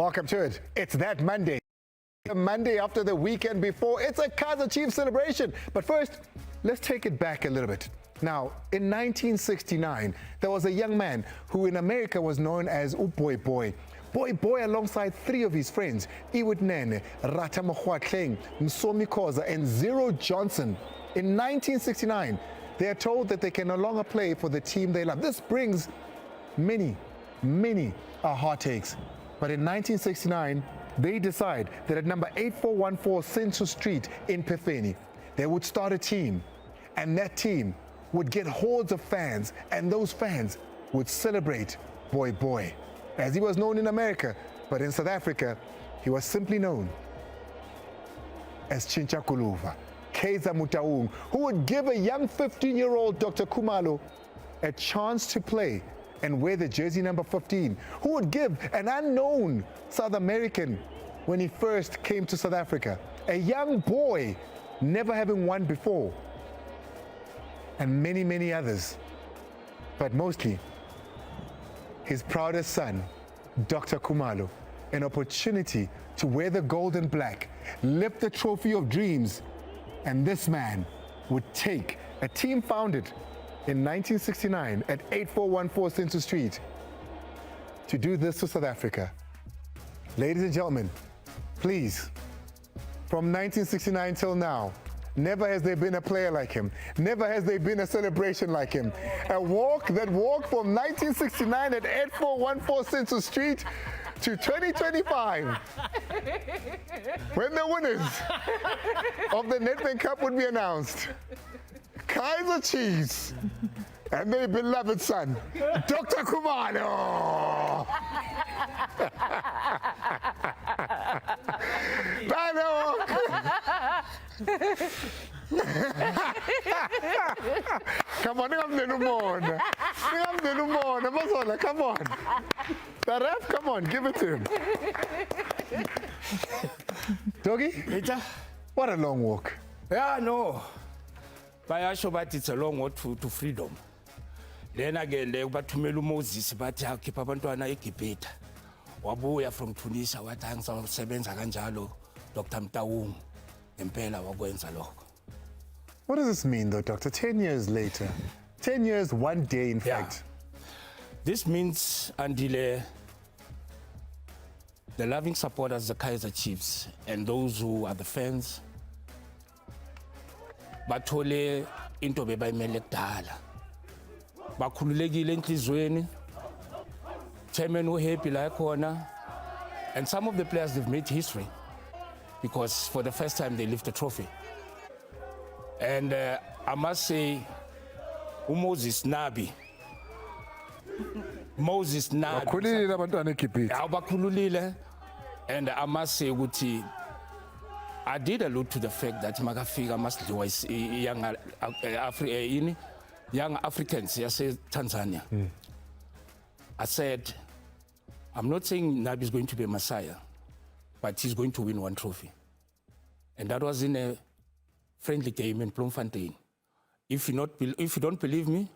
Welcome to it. It's that Monday. The Monday after the weekend before. It's a Kaizer Chiefs celebration. But first, let's take it back a little bit. Now, in 1969, there was a young man who in America was known as Boy Boy. Boy Boy alongside three of his friends, Iwit Nene, Rata Mokwatleng, Msomi Koza, and Zero Johnson. In 1969, they are told that they can no longer play for the team they love. This brings many heartaches. But in 1969, they decide that at number 8414 Central Street in Pefeni, they would start a team. And that team would get hordes of fans, and those fans would celebrate Boy Boy, as he was known in America. But in South Africa, he was simply known as Chinchakuluva, Kaizer Mutaung, who would give a young 15-year-old Dr. Khumalo a chance to play and wear the jersey number 15, who would give an unknown South American when he first came to South Africa, a young boy never having won before, and many others. But mostly, his proudest son, Dr. Khumalo, an opportunity to wear the gold and black, lift the trophy of dreams, and this man would take a team founded in 1969 at 8414 Central Street to do this to South Africa. Ladies and gentlemen, please, from 1969 till now, never has there been a player like him. Never has there been a celebration like him. That walk from 1969 at 8414 Central Street to 2025, when the winners of the Nedbank Cup would be announced. Kaizer Chiefs and their beloved son, Dr. Khumalo. Come on, come on. The ref, come on, give it to him. Doggy, what a long walk. Yeah, no. Bayasho bathi it's a long walk to freedom. Then again, they bathumela uMoses bathi akhipha abantwana eGibhita. Wabuya from Tunisia wathi angizosebenza kanjalo Dr. Mtaung impela wakwenza lokho. What does this mean though, Doctor? 10 years later. 10 years, one day in fact. This means until the loving supporters, the Kaizer Chiefs, and those who are the fans, bathole into bebayimele kudala. Bakhululekile enhlizweni. Chairman uhappy la khona. And some of the players, they've made history because for the first time they lift a trophy. And I must say, Moses Nabi. And I must say, I did allude to the fact that Magafika must do young Africans, Tanzania. I said, I'm not saying Nabi is going to be a Messiah, but he's going to win one trophy. And that was in a friendly game in Bloemfontein. If you don't believe me,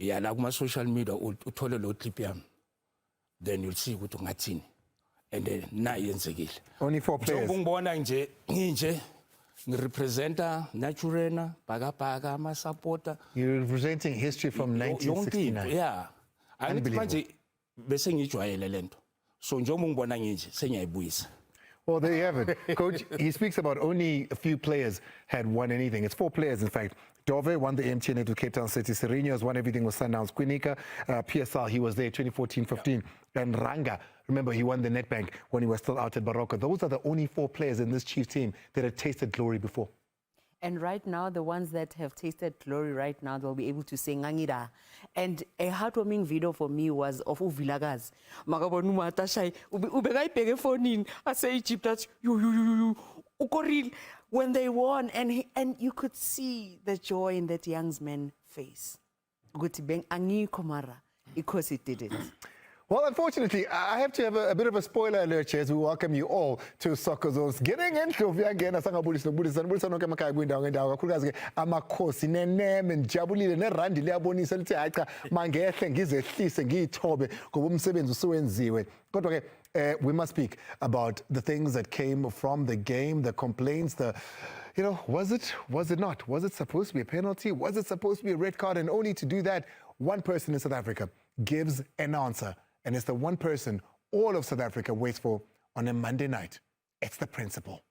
like my social media, then you'll see what ngathini. And then only 4 players. Naturena, Pagapaka, my supporter. You're representing history from 1969. Yeah. Unbelievable. Well, there you have it. Coach, he speaks about only a few players had won anything. It's 4 players, in fact. Dove won the MTN with Cape Town City. Sereno has won everything with Sundowns. Quinika, PSL, he was there 2014-15. And Ranga, remember, he won the Nedbank when he was still out at Barocco. Those are the only 4 players in this Chiefs team that had tasted glory before. And right now, the ones that have tasted glory right now, they'll be able to sing Ngangida. And a heartwarming video for me was of Uvilagaz. Magabonu Matashai, Ubegai Pegafonin, I say Egypt, that's you, Ukoril, when they won, and you could see the joy in that young man's face. Gutibeng Angi Komara, because he did it. Well, unfortunately, I have to have a bit of a spoiler alert here as we welcome you all to Soccer Zones. Getting into again, asangabulisa nobulisa nonke emakhaya kwindawo ngendawo kakhulukazi ke amakhosi neneme njabulile nerandi liyabonisa lithi hayi cha mangehle ngizehlise ngiyithobe ngoba umsebenzi usuwenziwe. Kodwa ke we must speak about the things that came from the game, the complaints, was it not? Was it supposed to be a penalty? Was it supposed to be a red card? And only to do that, one person in South Africa gives an answer. And it's the one person all of South Africa waits for on a Monday night. It's the principal.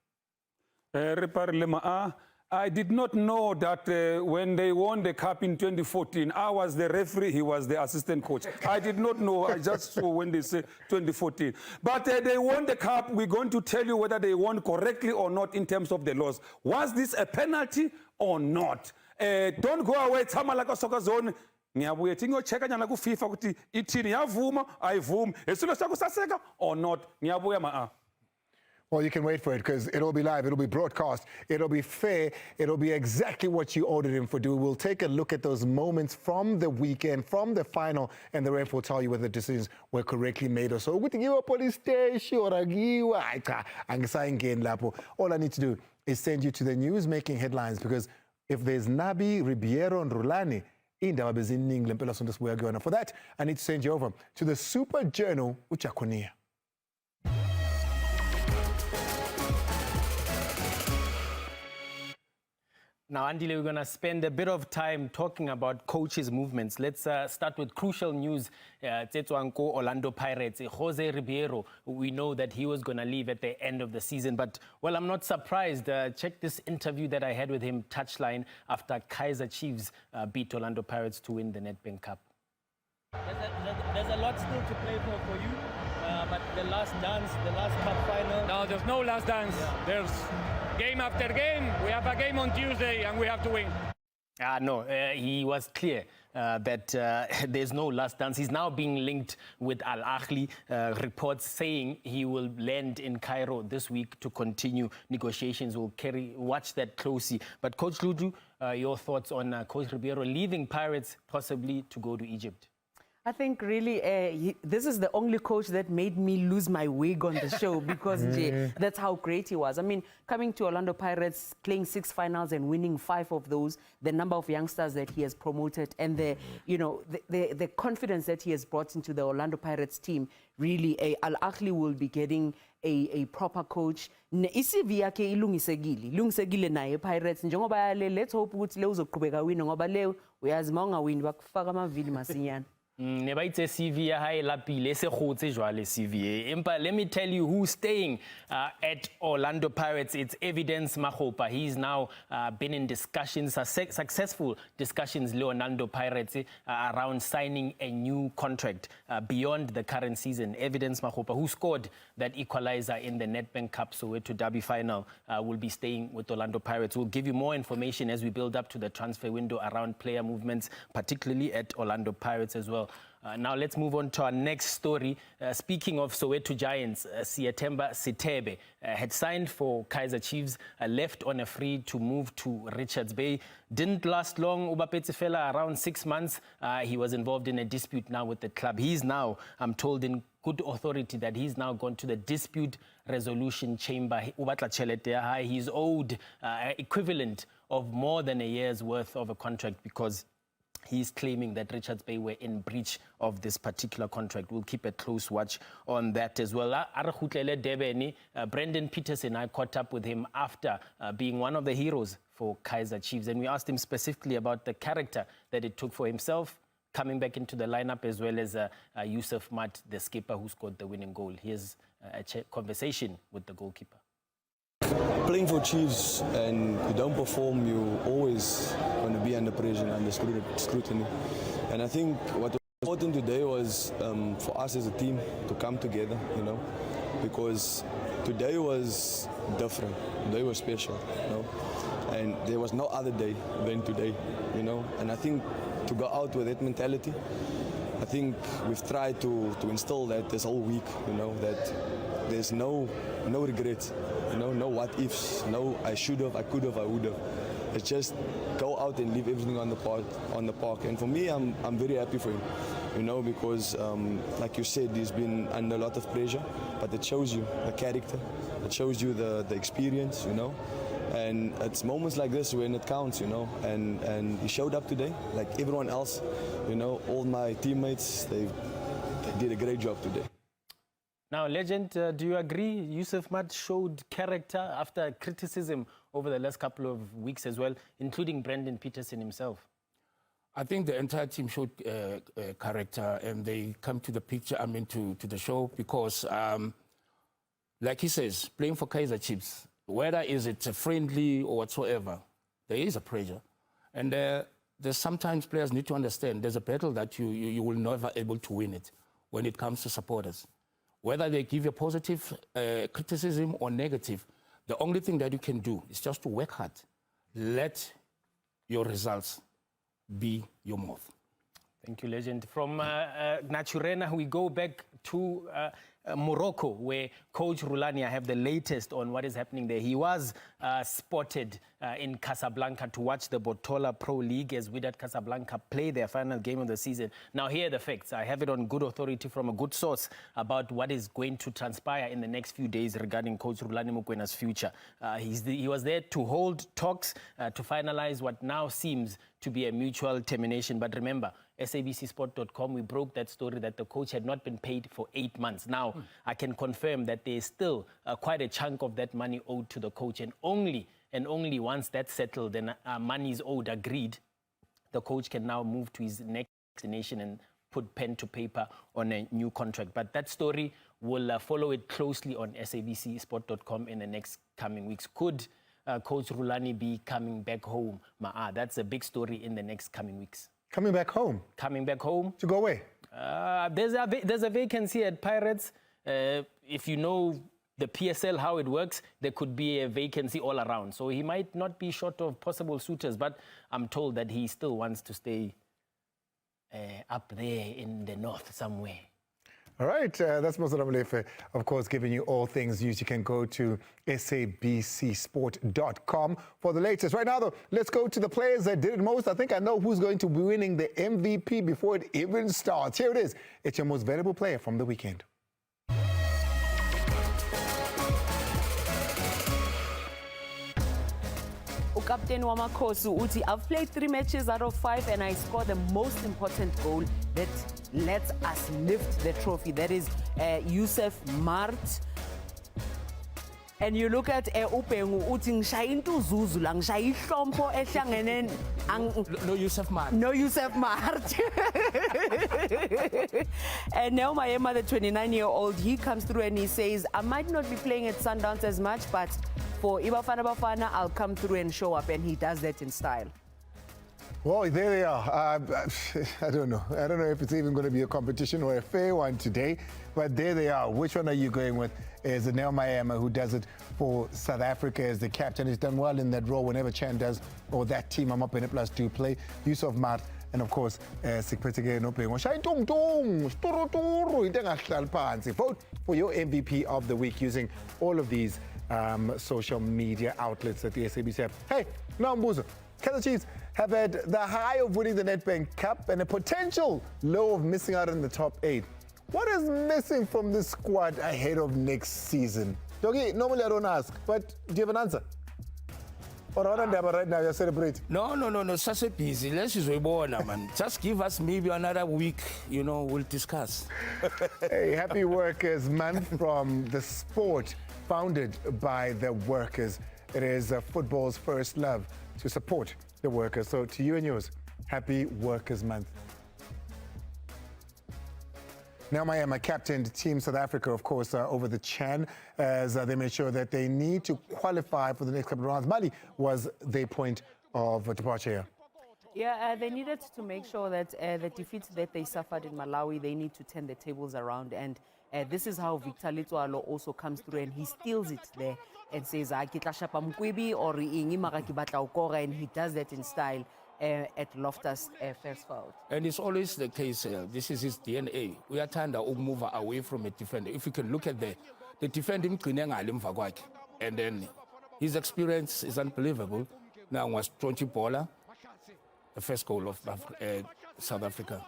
I did not know that when they won the cup in 2014, I was the referee, he was the assistant coach. I did not know, I just saw when they say 2014. But they won the cup. We're going to tell you whether they won correctly or not in terms of the loss. Was this a penalty or not? Don't go away, Tamalaka Soccer Zone. Ngiyabuye thi ngochecka nyana ku FIFA ukuthi ithini yavuma ayivumi esilo sakho saseka or not. Ngiyabuya ma. Well, you can wait for it because it'll be live, it'll be broadcast, it'll be fair, it'll be exactly what you ordered him for doing. We'll take a look at those moments from the weekend, from the final, and the ref will tell you whether the decisions were correctly made or so. Police station, all I need to do is send you to the news making headlines, because if there's Nabi, Ribeiro, and Rulani, for that, I need to send you over to the Super Journal, Uchakunia. Now, Andile, we're going to spend a bit of time talking about coaches' movements. Let's start with crucial news. Tsetsuanko, Orlando Pirates, Jose Ribeiro, we know that he was going to leave at the end of the season. But, well, I'm not surprised. Check this interview that I had with him, touchline, after Kaizer Chiefs beat Orlando Pirates to win the Nedbank Cup. There's a lot still to play for you. But the last dance, the last cup final. No, there's no last dance. Yeah. There's game after game. We have a game on Tuesday and we have to win. No, he was clear that there's no last dance. He's now being linked with Al Ahly. Reports saying he will land in Cairo this week to continue negotiations. We'll watch that closely. But Coach Ludu, your thoughts on Coach Ribeiro leaving Pirates possibly to go to Egypt? I think really this is the only coach that made me lose my wig on the show, because that's how great he was. I mean, coming to Orlando Pirates, playing 6 finals and winning 5 of those, the number of youngsters that he has promoted, and the confidence that he has brought into the Orlando Pirates team, really Al Ahly will be getting a proper coach. ICV yakhe ilungisegile naye Pirates njengoba let's hope ukuthi le uzoqhubeka win ngoba le uyazi mawungawini bakufaka amavili masinyana. Ne ba itse CV ya hae la pile se khotse jwale CV. Empa let me tell you who's staying at Orlando Pirates. It's Evidence Makgopa. He's now been in discussions, successful discussions, Orlando Pirates around signing a new contract beyond the current season. Evidence Makgopa, who scored that equalizer in the Nedbank Cup Soweto Derby final, will be staying with Orlando Pirates. We'll give you more information as we build up to the transfer window around player movements, particularly at Orlando Pirates as well. Now let's move on to our next story. Speaking of Soweto Giants, Siyathemba Sithebe had signed for Kaizer Chiefs, left on a free to move to Richards Bay. Didn't last long, Ubapetsefela, around 6 months. He was involved in a dispute now with the club. He's now, I'm told in good authority, that he's now gone to the dispute resolution chamber. He's owed equivalent of more than a year's worth of a contract, because he's claiming that Richards Bay were in breach of this particular contract. We'll keep a close watch on that as well. Brendan Peterson, I caught up with him after being one of the heroes for Kaizer Chiefs, and we asked him specifically about the character that it took for himself coming back into the lineup, as well as Yusuf Mat, the skipper who scored the winning goal. Here's a conversation with the goalkeeper. Playing for Chiefs and you don't perform, you always going to be under pressure, under scrutiny. And I think what was important today was for us as a team to come together, because today was different. Today was special, and there was no other day than today, And I think to go out with that mentality, I think we've tried to instill that this whole week, that there's no regrets. No what ifs, no I should have, I could have, I would have. It's just go out and leave everything on the park. And for me, I'm very happy for him, because like you said, he's been under a lot of pressure, but it shows you the character, it shows you the experience, And it's moments like this when it counts, And he showed up today, like everyone else, All my teammates, they did a great job today. Now, Legend, do you agree Yusuf Mat showed character after criticism over the last couple of weeks as well, including Brendan Peterson himself? I think the entire team showed character, and they come to the picture, to the show, because, like he says, playing for Kaizer Chiefs, whether is it friendly or whatsoever, there is a pressure. And there's sometimes players need to understand there's a battle that you will never able to win it when it comes to supporters. Whether they give you positive criticism or negative, the only thing that you can do is just to work hard. Let your results be your mouth. Thank you, Legend. From Naturena, we go back to Morocco, where Coach Rulani, I have the latest on what is happening there. He was spotted in Casablanca to watch the Botola Pro League as Wydad Casablanca play their final game of the season. Now, here are the facts. I have it on good authority from a good source about what is going to transpire in the next few days regarding Coach Rulani Mokwena's future. He was there to hold talks to finalize what now seems to be a mutual termination. But remember, SABCsport.com, we broke that story that the coach had not been paid for 8 months. Now, I can confirm that there is still quite a chunk of that money owed to the coach. And only once that's settled and money is owed, agreed, the coach can now move to his next destination and put pen to paper on a new contract. But that story will follow it closely on SABCsport.com in the next coming weeks. Could Coach Rulani be coming back home? That's a big story in the next coming weeks. Coming back home? Coming back home. To go away? There's a vacancy at Pirates. If you know the PSL, how it works, there could be a vacancy all around. So he might not be short of possible suitors, but I'm told that he still wants to stay up there in the north somewhere. All right, that's Mosala Molefe, of course, giving you all things news. You can go to sabcsport.com for the latest. Right now, though, let's go to the players that did it most. I think I know who's going to be winning the MVP before it even starts. Here it is. It's your most valuable player from the weekend. Captain Wamakosu Uti, I've played 3 matches out of 5 and I scored the most important goal that lets us lift the trophy. That is Yusuf Mart. And you look at Upengu Uti ngishayi into zuzu la ngishayi ihlompo ehlangene No Yusuf Mart. No Yusuf Mart. And now Mayema, the 29-year-old, he comes through and he says, I might not be playing at Sundowns as much, but for Bafana, I'll come through and show up, and he does that in style. Well, there they are. I don't know. I don't know if it's even going to be a competition or a fair one today, but there they are. Which one are you going with? Is it Nel Mayema, who does it for South Africa as the captain? He's done well in that role whenever Chan does, or that team, I'm up in it plus 2 play. Yusuf Mart, and of course, Sikpetike Nopeng. Vote for your MVP of the week using all of these social media outlets that the SABC have. Hey, Nambuzo, Kaizer Chiefs have had the high of winning the Nedbank Cup and a potential low of missing out in the top 8. What is missing from this squad ahead of next season? Dogi, normally I don't ask, but do you have an answer? Or right now you're celebrating? No, such a busy. Let's just man. Just give us maybe another week, we'll discuss. Hey, happy Workers Month from the sport founded by the workers. It is football's first love to support the workers. So to you and yours, happy Workers Month. Now Mayema captained Team South Africa, of course, over the Chan, as they made sure that they need to qualify for the next couple of rounds. Mali was their point of departure here. Yeah, they needed to make sure that the defeats that they suffered in Malawi, they need to turn the tables around. And this is how Victor Litwalo also comes through, and he steals it there and says, or and he does that in style at Loftus Versfeld. And it's always the case, this is his DNA. We are trying to move away from a defender. If you can look at the defending, and then his experience is unbelievable. Now was 20 baller, the first goal of South Africa.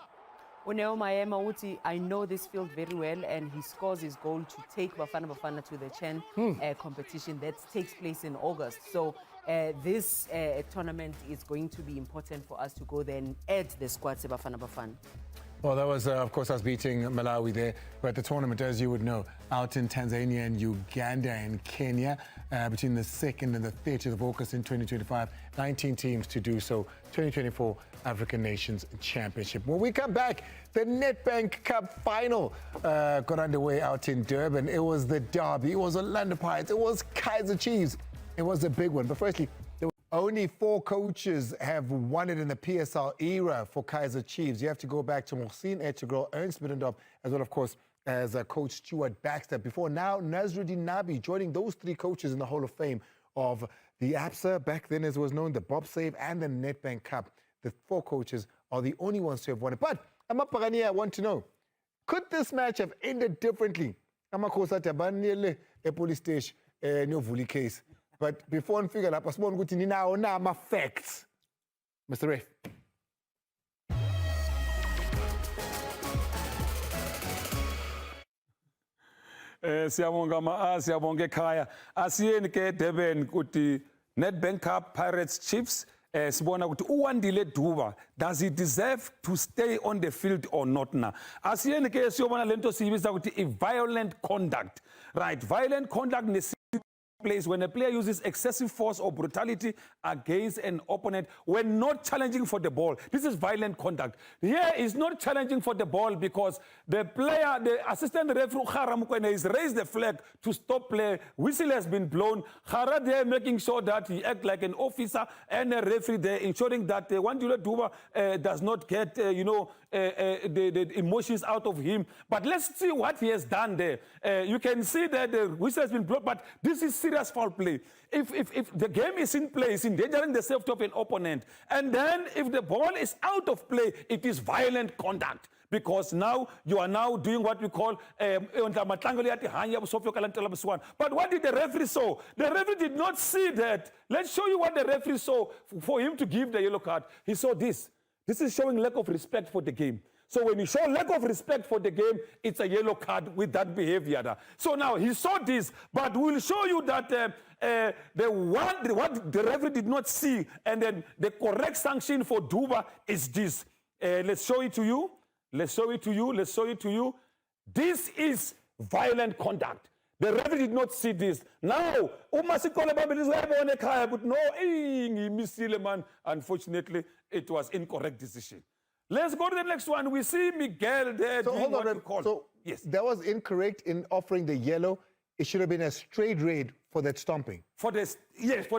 Uneo Mayema Uti, I know this field very well, and he scores his goal to take Bafana to the Chen competition that takes place in August. So this tournament is going to be important for us to go there and add the squad to Bafana. Well, that was, of course, us beating Malawi there. We're at the tournament, as you would know, out in Tanzania and Uganda and Kenya between the 2nd and the 30th of August in 2025. 19 teams to do so. 2024 African Nations Championship. When we come back, the Nedbank Cup final got underway out in Durban. It was the derby. It was Orlando Pirates. It was Kaizer Chiefs. It was a big one. But firstly, only 4 coaches have won it in the PSL era for Kaizer Chiefs. You have to go back to Mohsin Echegrol, Ernst Middendorp, as well, of course, as Coach Stuart Baxter. Before now, Nazruddin Nabi joining those 3 coaches in the Hall of Fame of the ABSA, back then as it was known, the Bob Save and the Nedbank Cup. The 4 coaches are the only ones to have won it. But Amapagania, I want to know, could this match have ended differently? Amakhosa tabanele e police station nyovuli case. But before I figure out, pasibona ukuthi ninawo na ama facts. Mr. Ref. Siyabonga ekhaya. Asiyeni ke Durban kuti Nedbank Cup Pirates Chiefs sibona ukuthi uwandile Duba, does he deserve to stay on the field or not na? Asiyeni ke siyobona lento siyibiza ukuthi violent conduct. Right, violent conduct place when a player uses excessive force or brutality against an opponent when not challenging for the ball. This is violent conduct. Here is not challenging for the ball because the player, the assistant referee Khara Mukwena has raised the flag to stop play. Whistle has been blown. Khara there making sure that he acts like an officer and a referee there, ensuring that Wandile Duba does not get, the emotions out of him. But let's see what he has done there. You can see that the whistle has been blown, but this is serious foul play. If the game is in play, it's endangering the safety of an opponent. And then if the ball is out of play, it is violent conduct. Because now you are now doing what we call but what did the referee saw? The referee did not see that. Let's show you what the referee saw for him to give the yellow card. He saw this. This is showing lack of respect for the game. So when you show lack of respect for the game, it's a yellow card with that behavior. So now he saw this, but we'll show you that what the referee did not see, and then the correct sanction for Duba is this. Let's show it to you. Let's show it to you. Let's show it to you. This is violent conduct. The referee did not see this. Now, but no, man. Unfortunately, it was incorrect decision. Let's go to the next one. We see Miguel there. So hold on. So yes, that was incorrect in offering the yellow. It should have been a straight red for that stomping. For the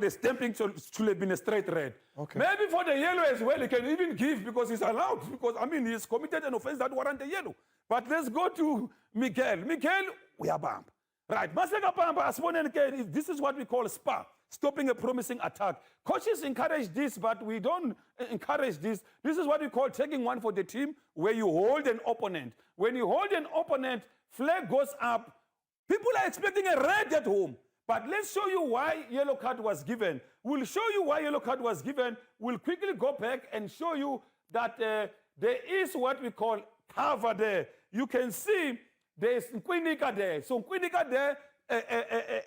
stamping should have been a straight red. Okay. Maybe for the yellow as well, he can even give because he's allowed. Because I mean, he's committed an offense that warrant the yellow. But let's go to Miguel. Miguel, we are bump. Right, this is what we call SPA, stopping a promising attack. Coaches encourage this, but we don't encourage this. This is what we call taking one for the team, where you hold an opponent. When you hold an opponent, flag goes up. People are expecting a red at home. But let's show you why yellow card was given. We'll show you why yellow card was given. We'll quickly go back and show you that there is what we call cover there. You can see there's Nkwinika there. So Nkwinika there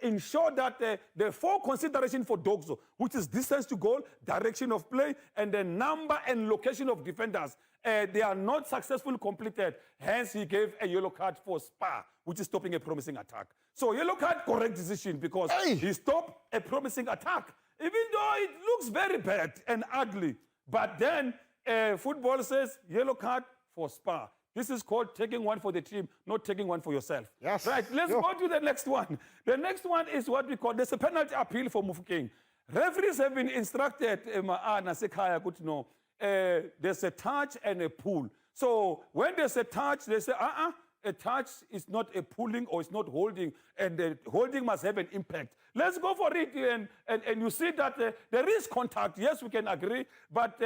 ensure that the 4 consideration for Dogso, which is distance to goal, direction of play, and the number and location of defenders, they are not successfully completed. Hence, he gave a yellow card for SPA, which is stopping a promising attack. So yellow card, correct decision, because he stopped a promising attack, even though it looks very bad and ugly. But then football says yellow card for SPA. This is called taking one for the team, not taking one for yourself. Yes. Right, let's go to the next one. The next one is what we call, there's a penalty appeal for Mufokeng. Referees have been instructed, there's a touch and a pull. So when there's a touch, they say, a touch is not a pulling or it's not holding, and the holding must have an impact. Let's go for it, and you see that there is contact. Yes, we can agree, but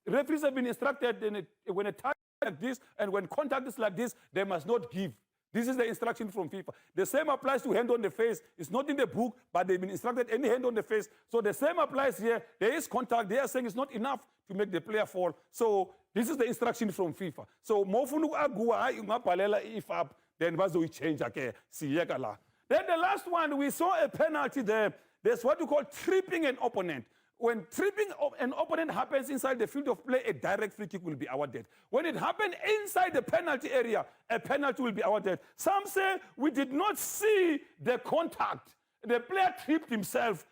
referees have been instructed when a touch like this, and when contact is like this, they must not give. This is the instruction from FIFA. The same applies to hand on the face. It's not in the book, but they've been instructed any hand on the face. So the same applies here. There is contact. They are saying it's not enough to make the player fall. So this is the instruction from FIFA. So mofunu agua ungapalela ifab, then bazo change again. Then the last one, we saw a penalty there. There's what you call tripping an opponent. when tripping of an opponent happens inside the field of play, a direct free kick will be awarded. When it happened inside the penalty area, a penalty will be awarded. Some say we did not see the contact. The player tripped himself.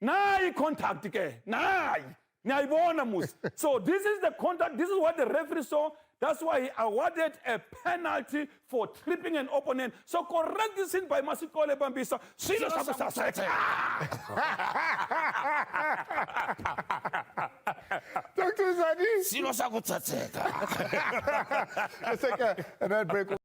Nayi contact ke. Nayi. Nayibona mus. So this is the contact. This is what the referee saw. That's why he awarded a penalty for tripping an opponent. So correct this in by Masikole Bambisa. Dr. Zani. Let's take a break.